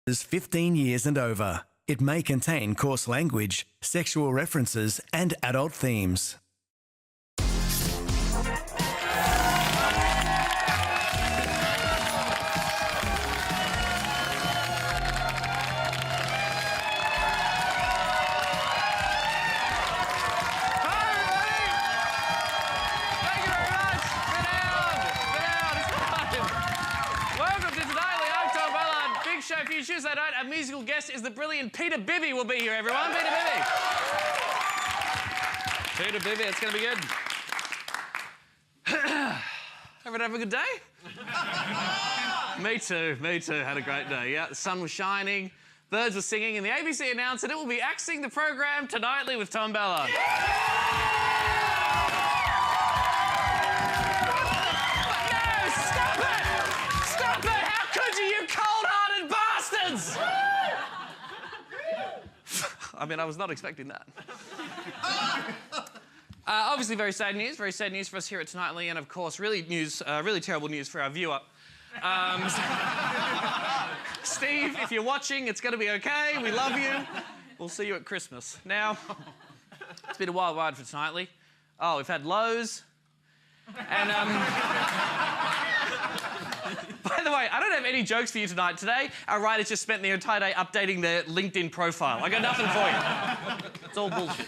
is 15 years and over. It may contain coarse language, sexual references, and adult themes. Tuesday night, our musical guest is the brilliant Bibby will be here, everyone. Bibby. Bibby, it's going to be good. Everyone have a good day? Me too. Had a great day. Yeah, the sun was shining, birds were singing, and the ABC announced that it will be axing the program Tonightly with Tom Ballard. I mean, I was not expecting that. Obviously, very sad news. Very sad news for us here at Tonightly, and of course, really terrible news for our viewer. Steve, if you're watching, it's going to be okay. We love you. We'll see you at Christmas. Now, it's been a wild ride for Tonightly. Oh, we've had lows, and by the way, I don't have any jokes for you tonight. Today, our writers just spent the entire day updating their LinkedIn profile. I got nothing for you. It's all bullshit.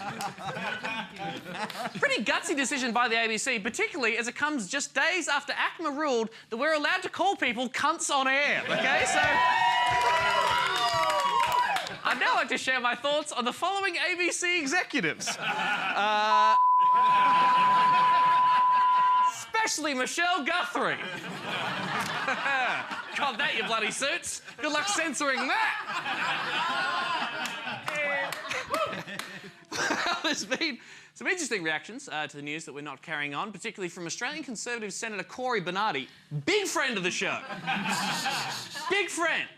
Pretty gutsy decision by the ABC, particularly as it comes just days after ACMA ruled that we're allowed to call people cunts on air, OK? So I'd now like to share my thoughts on the following ABC executives. Especially Michelle Guthrie. God, that, you bloody suits. Good luck censoring that. Well, there's been some interesting reactions to the news that we're not carrying on, particularly from Australian Conservative Senator Cory Bernardi. Big friend of the show. Big friend.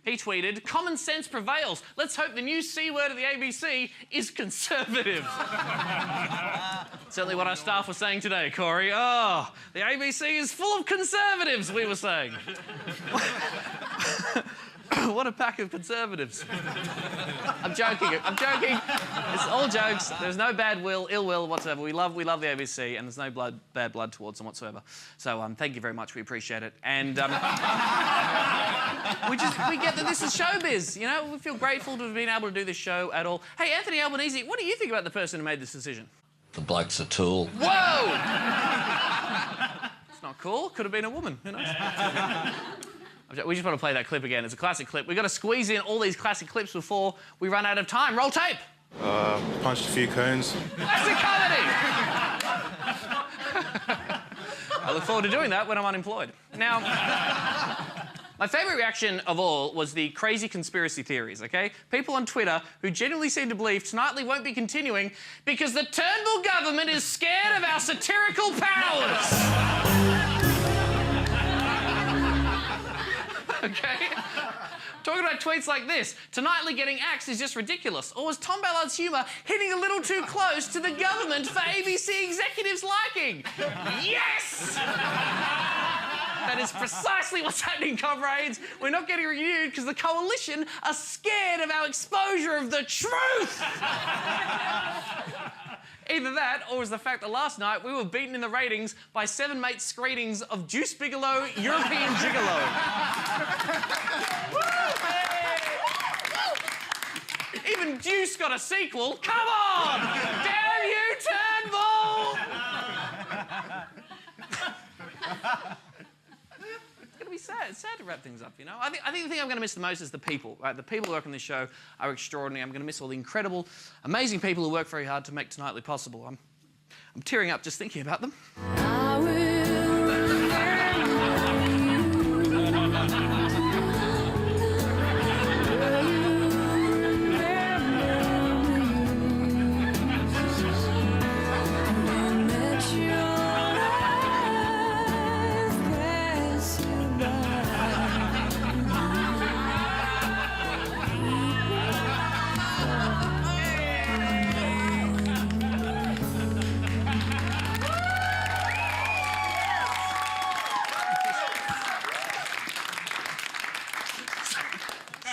He tweeted, "Common sense prevails. Let's hope the new C word of the ABC is conservative." Certainly what our staff were saying today, Cory. Oh, the ABC is full of conservatives, we were saying. What a pack of conservatives. I'm joking. It's all jokes. There's no ill will whatsoever. We love the ABC, and there's no bad blood towards them whatsoever. So thank you very much. We appreciate it. And we get that this is showbiz. You know, we feel grateful to have been able to do this show at all. Hey, Anthony Albanese, what do you think about the person who made this decision? The bloke's a tool. Whoa! It's not cool. Could have been a woman. Who knows? We just want to play that clip again. It's a classic clip. We've got to squeeze in all these classic clips before we run out of time. Roll tape. Punched a few coons. That's a comedy. I look forward to doing that when I'm unemployed. Now, my favourite reaction of all was the crazy conspiracy theories, OK? People on Twitter who genuinely seem to believe Tonightly won't be continuing because the Turnbull government is scared of our satirical powers. OK? Talking about tweets like this, Tonightly getting axed is just ridiculous. Or was Tom Ballard's humour hitting a little too close to the government for ABC executives' liking? Yes! That is precisely what's happening, comrades. We're not getting renewed because the coalition are scared of our exposure of the truth. Either that, or was the fact that last night we were beaten in the ratings by 7 mates' screenings of Juice Bigelow, European Gigolo. Even Juice got a sequel. Come on! Damn you, Turnbull! It's going to be sad. It's sad to wrap things up, you know? I think the thing I'm going to miss the most is the people, right? The people who work on this show are extraordinary. I'm going to miss all the incredible, amazing people who work very hard to make Tonightly possible. I'm tearing up just thinking about them.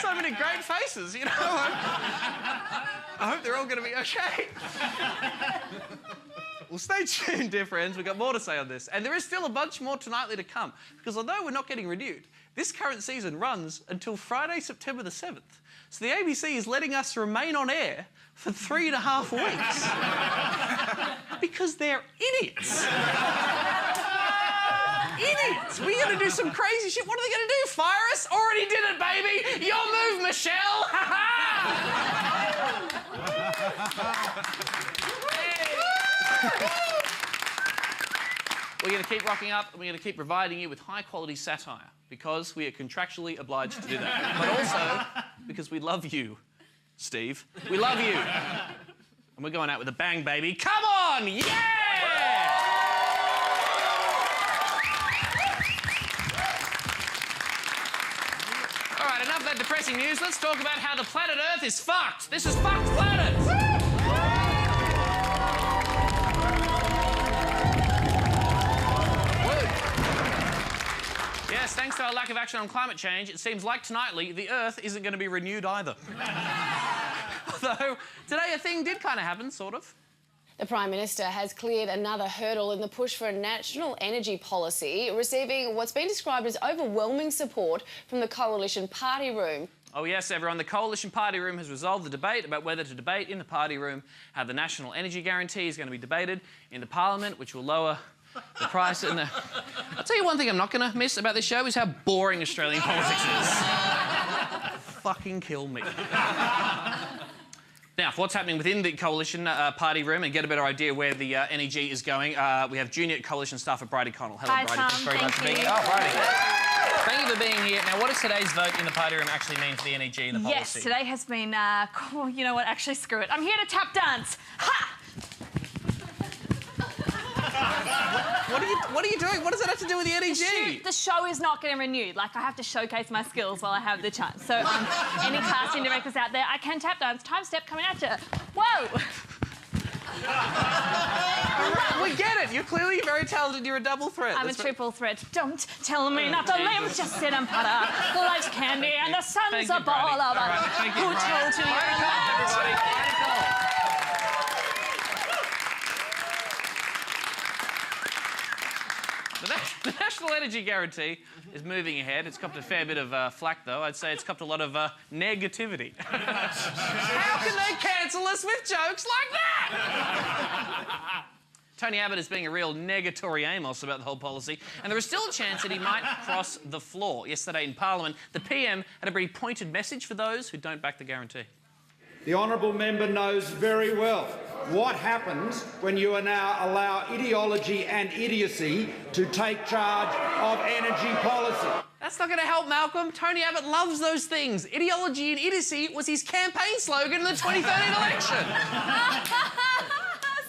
So many great faces, you know. I hope they're all going to be okay. Well, stay tuned, dear friends. We've got more to say on this. And there is still a bunch more Tonightly to come, because although we're not getting renewed, this current season runs until Friday, September the 7th. So the ABC is letting us remain on air for 3.5 weeks. Because they're idiots. Idiots! We're going to do some crazy shit. What are they going to do? Fire us? Already did it, baby! Your move, Michelle! We're going to keep rocking up and we're going to keep providing you with high-quality satire because we are contractually obliged to do that. But also because we love you, Steve. We love you. And we're going out with a bang, baby. Come on! Yeah! All right, enough of that depressing news. Let's talk about how the planet Earth is fucked. This is Fucked Planet. Yes, thanks to our lack of action on climate change, it seems like Tonightly, the Earth isn't going to be renewed either. Although, today a thing did kind of happen, sort of. The Prime Minister has cleared another hurdle in the push for a national energy policy, receiving what's been described as overwhelming support from the Coalition Party Room. Oh yes, everyone, the Coalition Party Room has resolved the debate about whether to debate in the Party Room how the National Energy Guarantee is going to be debated in the Parliament, which will lower the price and the... I'll tell you one thing I'm not going to miss about this show is how boring Australian politics is. Fucking kill me. Now, for what's happening within the Coalition Party Room and get a better idea where the NEG is going, we have junior Coalition staff at Bridie Connell. Hello, Hi, Bridie. Tom. Thanks very much for being here. Oh, Bridie. Thank you for being here. Now, what does today's vote in the Party Room actually mean for the NEG and the policy? Yes, today has been, oh, you know what, actually, screw it. I'm here to tap dance. Ha! What are you doing? What does that have to do with the NEG? The show is not getting renewed. Like, I have to showcase my skills while I have the chance. So, any casting directors out there, I can tap dance. Time step coming at you. Whoa! We get it. You're clearly very talented. You're a double threat. I'm a triple threat. Don't tell me not to live, just sit and putter. The life's candy and the sun's a ball of it. Thank you, Who told you you're allowed? The National Energy Guarantee is moving ahead. It's copped a fair bit of flack, though. I'd say it's copped a lot of negativity. How can they cancel us with jokes like that? Tony Abbott is being a real negatory Amos about the whole policy, and there is still a chance that he might cross the floor. Yesterday in Parliament, the PM had a very pointed message for those who don't back the guarantee. The honourable member knows very well what happens when you now allow ideology and idiocy to take charge of energy policy. That's not going to help, Malcolm. Tony Abbott loves those things. Ideology and idiocy was his campaign slogan in the 2013 election.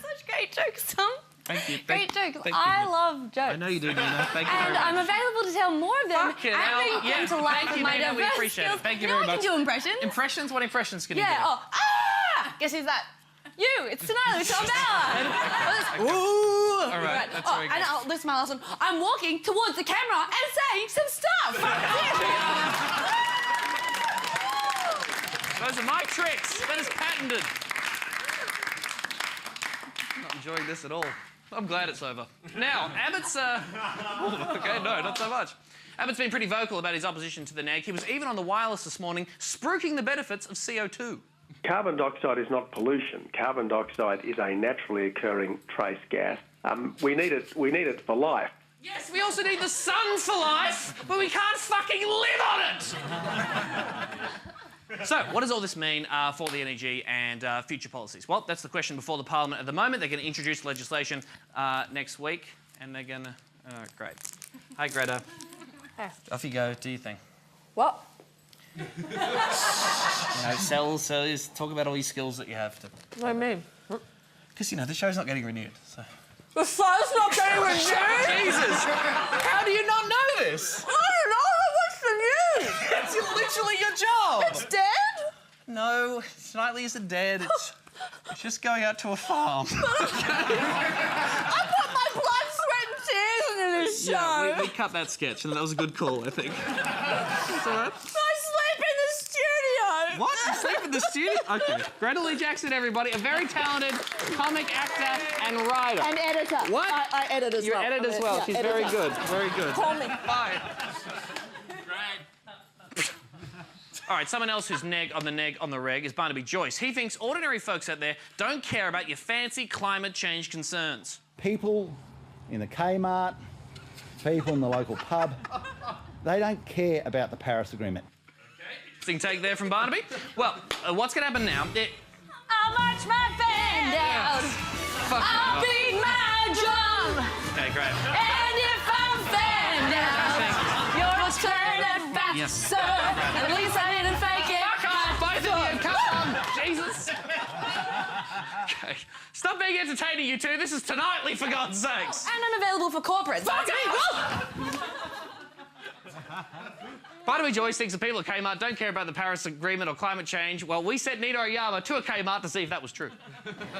Such great jokes, Tom. Thank you. Great jokes. I love jokes. I know you do, Nina. Thank you very And much. I'm available to tell more of them. Fucking and hell. bring them to life Thank with you, my Nina. We diverse appreciate skills. it. Thank you know very I much. can do impressions. Impressions? What impressions can you do? Yeah. Oh, ah! Guess who's that? You. It's Tonightly, Tom Ballard. Ooh. All right. That's very good. And this is my last one. I'm walking towards the camera and saying some stuff. Those are my tricks. That is patented. I'm not enjoying this at all. I'm glad it's over. Now, Abbott's... Oh, OK, no, not so much. Abbott's been pretty vocal about his opposition to the NEG. He was even on the wireless this morning, spruiking the benefits of CO2. Carbon dioxide is not pollution. Carbon dioxide is a naturally occurring trace gas. We need it for life. Yes, we also need the sun for life, but we can't fucking live on it! So, what does all this mean for the NEG and future policies? Well, that's the question before the Parliament at the moment. They're going to introduce legislation next week, and they're going to... great. Hi, Greta. Hey. Off you go. Do your thing. What? Sell, talk about all your skills that you have to... What do you mean? Because, the show's not getting renewed, so... The show's not getting renewed? Jesus! How do you not know this? I don't know. What's the news? It's literally your job! It's dead? No, Tonightly isn't dead. It's just going out to a farm. I put my blood, sweat and tears into this show. Yeah, we cut that sketch, and that was a good call, I think. It's all right. I sleep in the stew. What? You sleep in the studio? Okay. Greta Lee Jackson, everybody. A very talented comic actor and writer. And editor. What? I edit as well. You edit as well. Yeah, She's editor. very good. Very good. Call me. Bye. All right, someone else who's neg on the reg is Barnaby Joyce. He thinks ordinary folks out there don't care about your fancy climate change concerns. People in the Kmart, people in the local pub, they don't care about the Paris Agreement. Okay, interesting take there from Barnaby. Well, what's going to happen now? I'll march my band out. I'll beat my drum. Okay, great. And if I'm fanned out, you're a stranded bastard. Yes. At least I didn't fake it. Fuck off, both of you. Come on, Jesus. Okay. Stop being entertaining, you two. This is Tonightly, for God's sakes. And I'm available for corporate. Fuck Barnaby Joyce thinks the people at Kmart don't care about the Paris Agreement or climate change. Well, we sent Nita Oyama to a Kmart to see if that was true.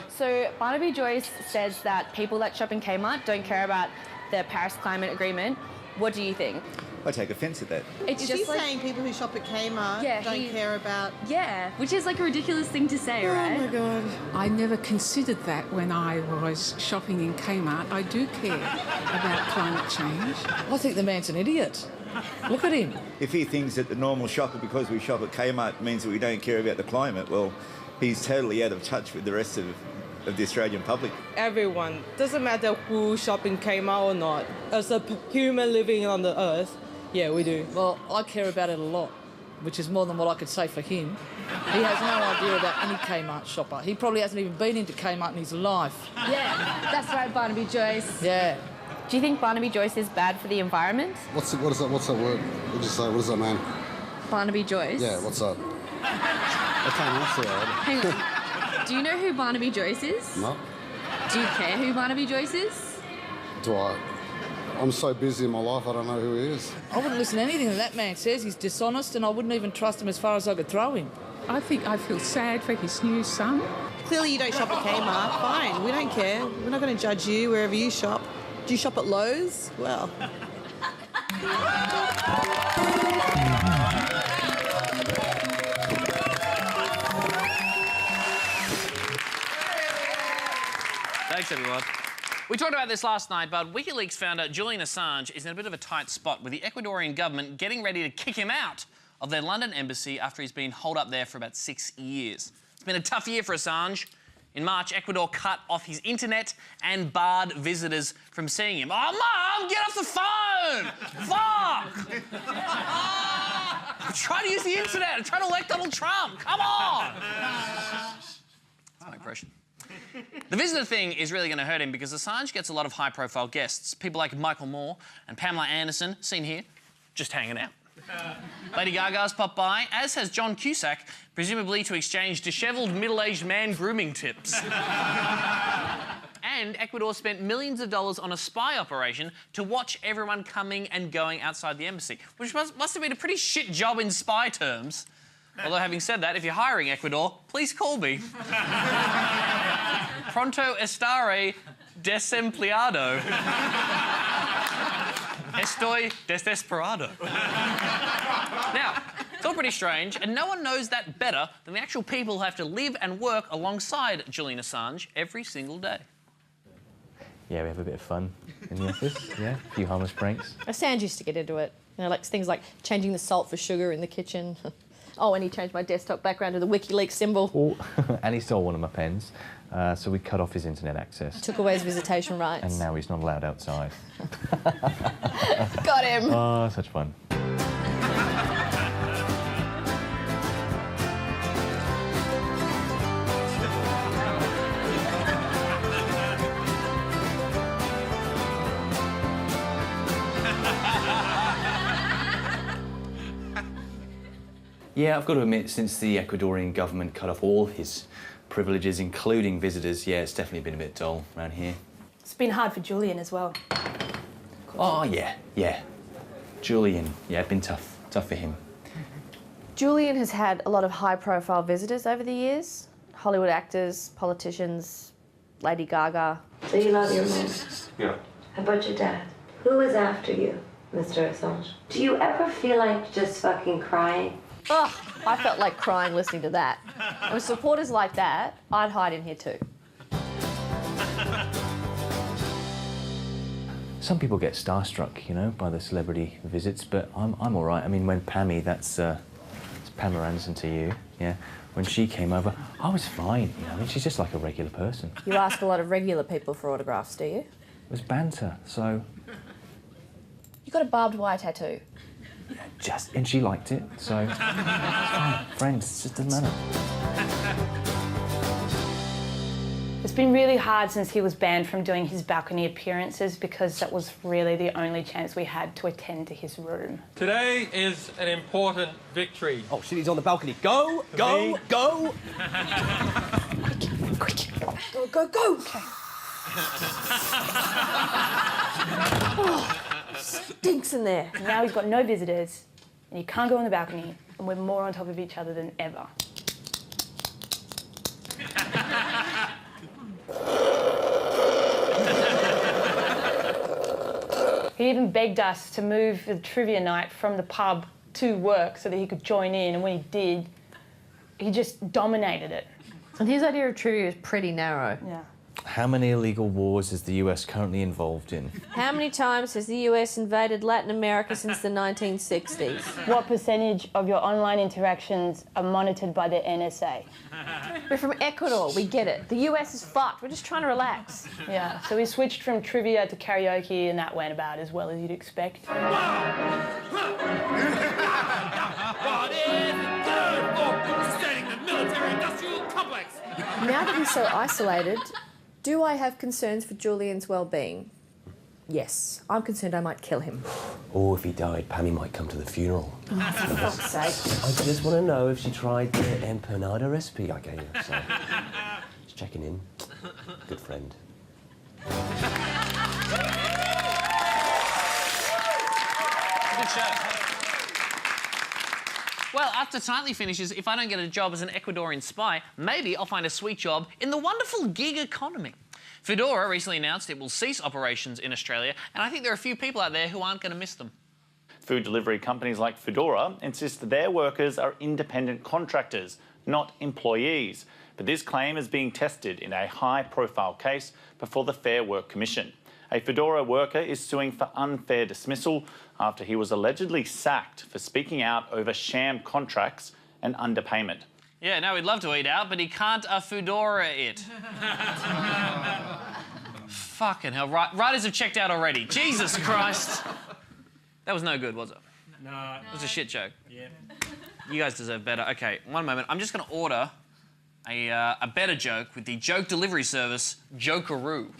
So Barnaby Joyce says that people that shop in Kmart don't care about the Paris Climate Agreement. What do you think? I take offence at that. It's Is just he like saying people who shop at Kmart don't care about... Yeah, which is like a ridiculous thing to say, right? Oh, my God. I never considered that when I was shopping in Kmart. I do care about climate change. I think the man's an idiot. Look at him. If he thinks that the normal shopper, because we shop at Kmart, means that we don't care about the climate, well, he's totally out of touch with the rest of the Australian public. Everyone. Doesn't matter who shop in Kmart or not. As a human living on the earth, yeah, we do. Well, I care about it a lot, which is more than what I could say for him. He has no idea about any Kmart shopper. He probably hasn't even been into Kmart in his life. Yeah, that's right, Barnaby Joyce. Yeah. Do you think Barnaby Joyce is bad for the environment? What's that word? What did you say? What does that mean? Barnaby Joyce? Yeah, what's that? I can't answer that. Hang on. Do you know who Barnaby Joyce is? No. Do you care who Barnaby Joyce is? Do I? I'm so busy in my life, I don't know who he is. I wouldn't listen to anything that man says. He's dishonest, and I wouldn't even trust him as far as I could throw him. I think I feel sad for his new son. Clearly you don't shop at Kmart. Fine, we don't care. We're not going to judge you wherever you shop. Do you shop at Lowe's? Well... Thanks, everyone. We talked about this last night, but WikiLeaks found out Julian Assange is in a bit of a tight spot, with the Ecuadorian government getting ready to kick him out of their London embassy after he's been holed up there for about 6 years. It's been a tough year for Assange. In March, Ecuador cut off his internet and barred visitors from seeing him. Oh, Mum, get off the phone! Fuck! I'm trying to use the internet. I'm trying to elect Donald Trump. Come on! That's my impression. The visitor thing is really going to hurt him because Assange gets a lot of high-profile guests. People like Michael Moore and Pamela Anderson, seen here, just hanging out. Lady Gaga's popped by, as has John Cusack, presumably to exchange dishevelled middle-aged man grooming tips. And Ecuador spent millions of dollars on a spy operation to watch everyone coming and going outside the embassy, which must have been a pretty shit job in spy terms. Although, having said that, if you're hiring Ecuador, please call me. Pronto estaré desempleado. Estoy desesperado. Now, it's all pretty strange, and no one knows that better than the actual people who have to live and work alongside Julian Assange every single day. Yeah, we have a bit of fun in the office, yeah, a few harmless pranks. Assange used to get into it. You know, like things like changing the salt for sugar in the kitchen. Oh, and he changed my desktop background to the WikiLeaks symbol. Oh, and he stole one of my pens, so we cut off his internet access. Took away his visitation rights. And now he's not allowed outside. Got him. Oh, such fun. Yeah, I've got to admit, since the Ecuadorian government cut off all his privileges, including visitors, yeah, it's definitely been a bit dull around here. It's been hard for Julian as well. Oh, yeah. Julian, yeah, it's been tough for him. Julian has had a lot of high-profile visitors over the years. Hollywood actors, politicians, Lady Gaga. So you love your mom? Yeah. How about your dad? Who was after you, Mr. Assange? Do you ever feel like just fucking crying? Ugh, I felt like crying listening to that. And with supporters like that, I'd hide in here too. Some people get starstruck, you know, by the celebrity visits, but I'm all right. I mean, when Pammy, that's Pamela Anderson to you, yeah, when she came over, I was fine, you know, I mean, she's just like a regular person. You ask a lot of regular people for autographs, do you? It was banter, so... You got a barbed wire tattoo. And she liked it, so it's fine. Friends, it just doesn't matter. It's been really hard since he was banned from doing his balcony appearances because that was really the only chance we had to attend to his room. Today is an important victory. Oh shit, he's on the balcony. Go, go, go! Quick. Go, go, go! Okay. Oh, stinks in there. Now he's got no visitors and you can't go on the balcony and we're more on top of each other than ever. He even begged us to move the trivia night from the pub to work so that he could join in, and when he did, he just dominated it. And his idea of trivia is pretty narrow. Yeah. How many illegal wars is the US currently involved in? How many times has the US invaded Latin America since the 1960s? What percentage of your online interactions are monitored by the NSA? We're from Ecuador, we get it. The US is fucked, we're just trying to relax. Yeah, so we switched from trivia to karaoke and that went about as well as you'd expect. What is good for sustaining the military-industrial complex? Now that he's so isolated, do I have concerns for Julian's well-being? Yes. I'm concerned I might kill him. Oh, if he died, Pammy might come to the funeral. Oh, for fuck's sake. I just want to know if she tried the empanada recipe I gave her, so... Just checking in. Good friend. Good show. Well, after Tightly finishes, if I don't get a job as an Ecuadorian spy, maybe I'll find a sweet job in the wonderful gig economy. Foodora recently announced it will cease operations in Australia, and I think there are a few people out there who aren't going to miss them. Food delivery companies like Foodora insist their workers are independent contractors, not employees. But this claim is being tested in a high-profile case before the Fair Work Commission. A Foodora worker is suing for unfair dismissal after he was allegedly sacked for speaking out over sham contracts and underpayment. Yeah, no, he'd love to eat out, but he can't Foodora it. Fucking hell, writers have checked out already. Jesus Christ. That was no good, was it? No. It was a shit joke. Yeah. You guys deserve better. Okay, one moment. I'm just going to order a better joke with the joke delivery service, Jokeroo.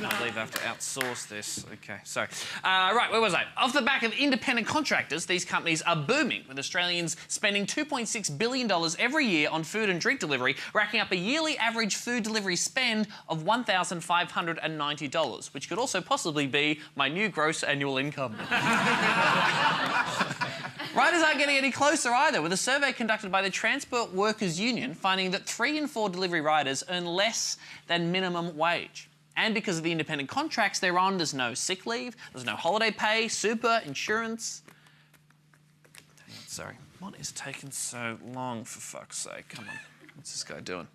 I believe I have to outsource this. Okay, sorry. Right, where was I? Off the back of independent contractors, these companies are booming, with Australians spending $2.6 billion every year on food and drink delivery, racking up a yearly average food delivery spend of $1,590, which could also possibly be my new gross annual income. Riders aren't getting any closer either, with a survey conducted by the Transport Workers Union finding that 3 in 4 delivery riders earn less than minimum wage. And because of the independent contracts they're on, there's no sick leave, there's no holiday pay, super, insurance. Dang it, sorry. What is taking so long, for fuck's sake? Come on. What's this guy doing?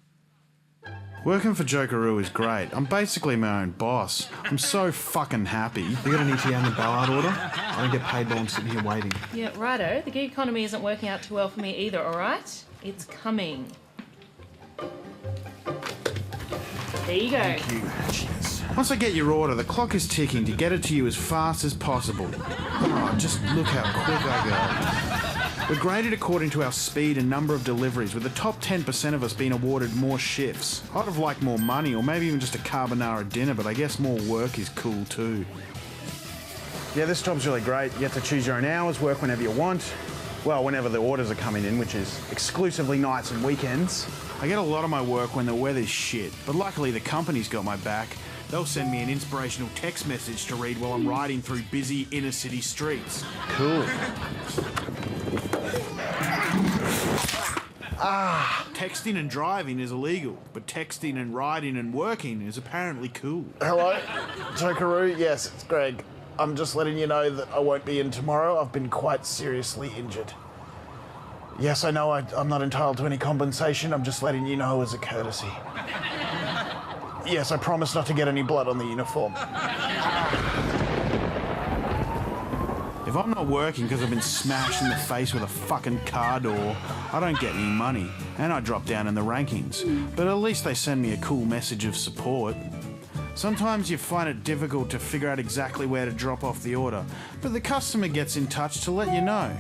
Working for Jokeroo is great. I'm basically my own boss. I'm so fucking happy. You got an ETA on the Ballard order? I don't get paid while I'm sitting here waiting. Yeah, righto. The gig economy isn't working out too well for me either, all right? It's coming. There you go. Thank you. Cheers. Once I get your order, the clock is ticking to get it to you as fast as possible. Oh, just look how quick I go. We're graded according to our speed and number of deliveries, with the top 10% of us being awarded more shifts. I'd have liked more money, or maybe even just a carbonara dinner, but I guess more work is cool too. Yeah, this job's really great. You get to choose your own hours, work whenever you want. Well, whenever the orders are coming in, which is exclusively nights and weekends. I get a lot of my work when the weather's shit, but luckily the company's got my back. They'll send me an inspirational text message to read while I'm riding through busy inner city streets. Cool. Texting and driving is illegal, but texting and riding and working is apparently cool. Hello, Jokeroo. Yes, it's Greg. I'm just letting you know that I won't be in tomorrow. I've been quite seriously injured. Yes, I know I'm not entitled to any compensation. I'm just letting you know as a courtesy. Yes, I promise not to get any blood on the uniform. If I'm not working because I've been smashed in the face with a fucking car door, I don't get any money, and I drop down in the rankings. But at least they send me a cool message of support. Sometimes you find it difficult to figure out exactly where to drop off the order, but the customer gets in touch to let you know.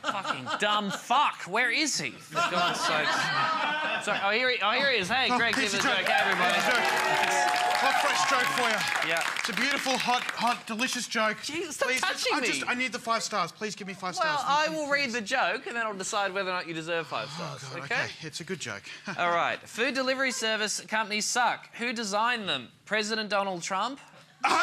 Fucking dumb fuck. Where is he? For God's sakes. Sorry, oh, here he is. Hey, Greg, give us a joke. Hey, everybody. Hot, fresh joke for you. Yeah. It's a beautiful, hot, delicious joke. Jesus, stop Please, touching me. I need the 5 stars. Please give me 5 stars. Well, I will read the joke and then I'll decide whether or not you deserve 5 stars. God, okay? It's a good joke. All right. Food delivery service companies suck. Who designed them? President Donald Trump? Trump!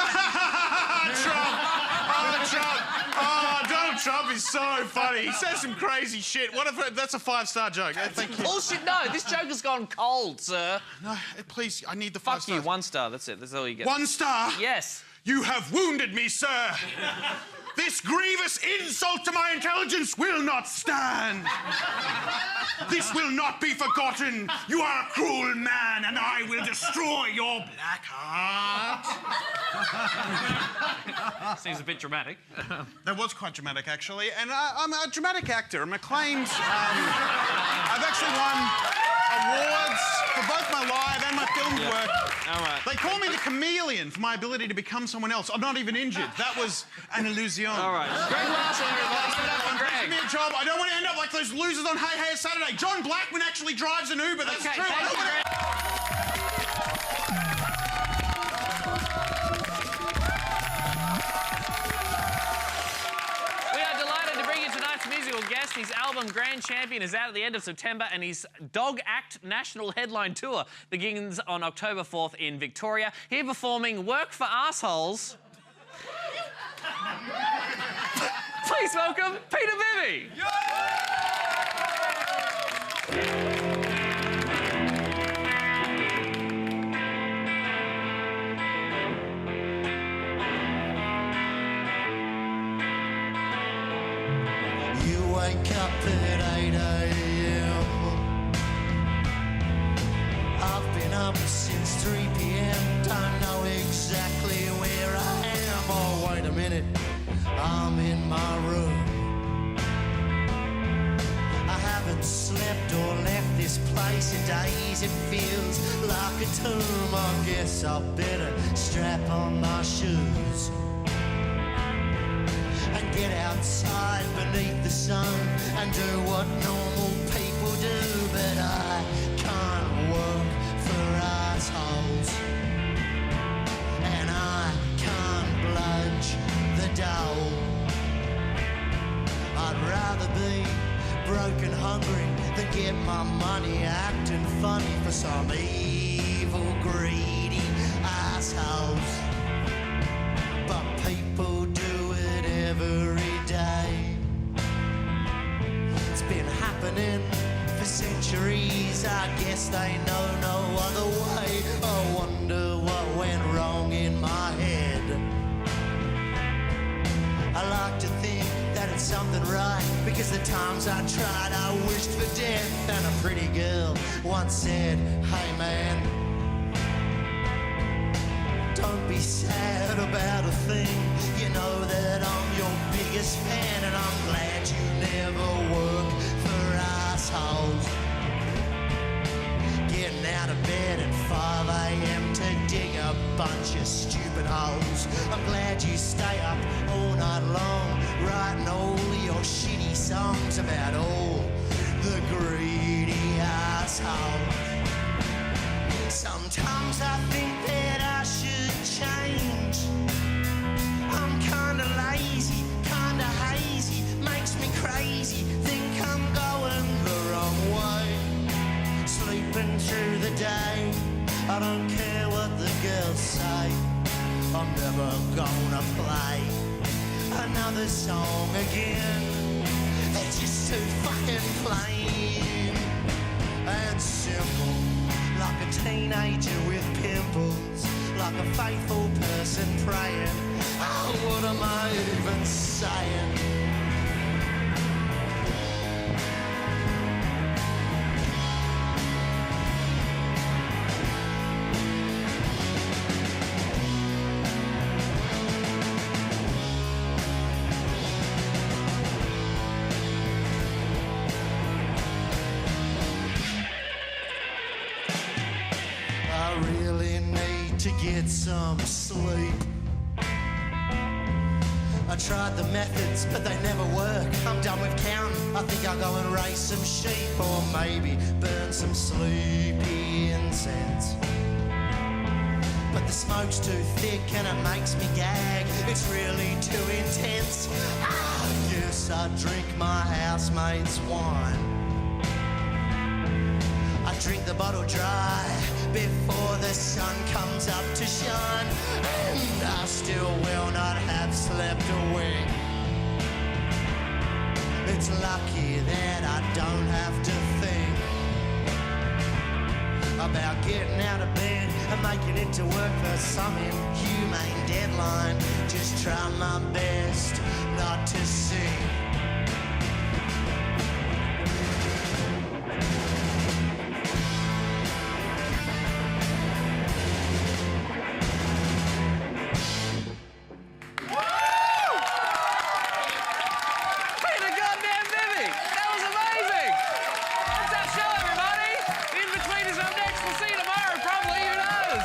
Oh, Trump! Oh, Donald Trump is so funny. He says some crazy shit. That's a 5-star joke. Thank you. Bullshit. No, this joke has gone cold, sir. No, please, I need the 5 stars. Fuck you, 1 star. That's it. That's all you get. 1 star? Yes. You have wounded me, sir. This grievous insult to my intelligence will not stand. This will not be forgotten. You are a cruel man, and I will destroy your black heart. Seems a bit dramatic. That was quite dramatic, actually. And I'm a dramatic actor. I'm acclaimed. I've actually won awards for both my live and my film work. All right. They call me the chameleon for my ability to become someone else. I'm not even injured. That was an illusion. All right. Greg Larson, everybody. Give it up for Greg. Give me a job. I don't want to end up like those losers on Hey Hey Saturday. John Blackman actually drives an Uber. That's true. Thank you, Greg. We are delighted to bring you tonight's musical guest. His album Grand Champion is out at the end of September, and his Dog Act National Headline Tour begins on October 4th in Victoria. Here performing Work for Assholes. Please welcome Peter Bibby. You wake up at 8 a.m. I've been up since 3 p.m. Don't know exactly where I am. Oh, wait a minute. I'm in my room. I haven't slept or left this place in days. It feels like a tomb. I guess I better strap on my shoes and get outside beneath the sun and do what normal people do. But I can't work for assholes, and I can't bludge the dough. I'd rather be broke and hungry than get my money acting funny for some evil, greedy assholes. But people do it every day. It's been happening for centuries. I guess they know no other way. I wonder what went wrong in my head. I like to think that it's something right, because the times I tried I wished for death. And a pretty girl once said, hey man, don't be sad about a thing. You know that I'm your biggest fan, and I'm glad you never work for assholes. Getting out of bed at 5 a.m. to dig a bunch of stupid holes. I'm glad you stay up all night long, writing all your shitty songs about all the greedy assholes. Sometimes I think that I should change. I'm kinda lazy, kinda hazy, makes me crazy, think I'm going the wrong way. Sleeping through the day, I don't care what the girls say. I'm never gonna play another song again. They're just too fucking plain and simple. Like a teenager with pimples, like a faithful person praying am I even saying? I really need to get some sleep. I tried the methods, but they never work. I'm done with counting. I think I'll go and raise some sheep, or maybe burn some sleepy incense. But the smoke's too thick and it makes me gag. It's really too intense. I guess I drink my housemate's wine. I drink the bottle dry before the sun comes up to shine, and I still will not have slept a wink. It's lucky that I don't have to think about getting out of bed and making it to work for some inhumane deadline. Just try my best not to sing. Peter goddamn Bibby! That was amazing! That's our show, everybody! The In-Betweeners up next. We'll see you tomorrow, probably. Who knows?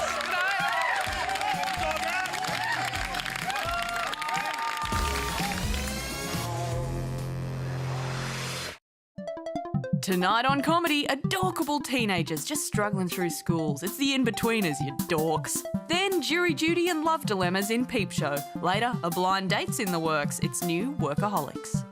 Good night. Tonight on Comedy, adorkable teenagers just struggling through schools. It's the In-Betweeners, you dorks. Then jury duty and love dilemmas in Peep Show. Later, a blind date's in the works. It's new Workaholics.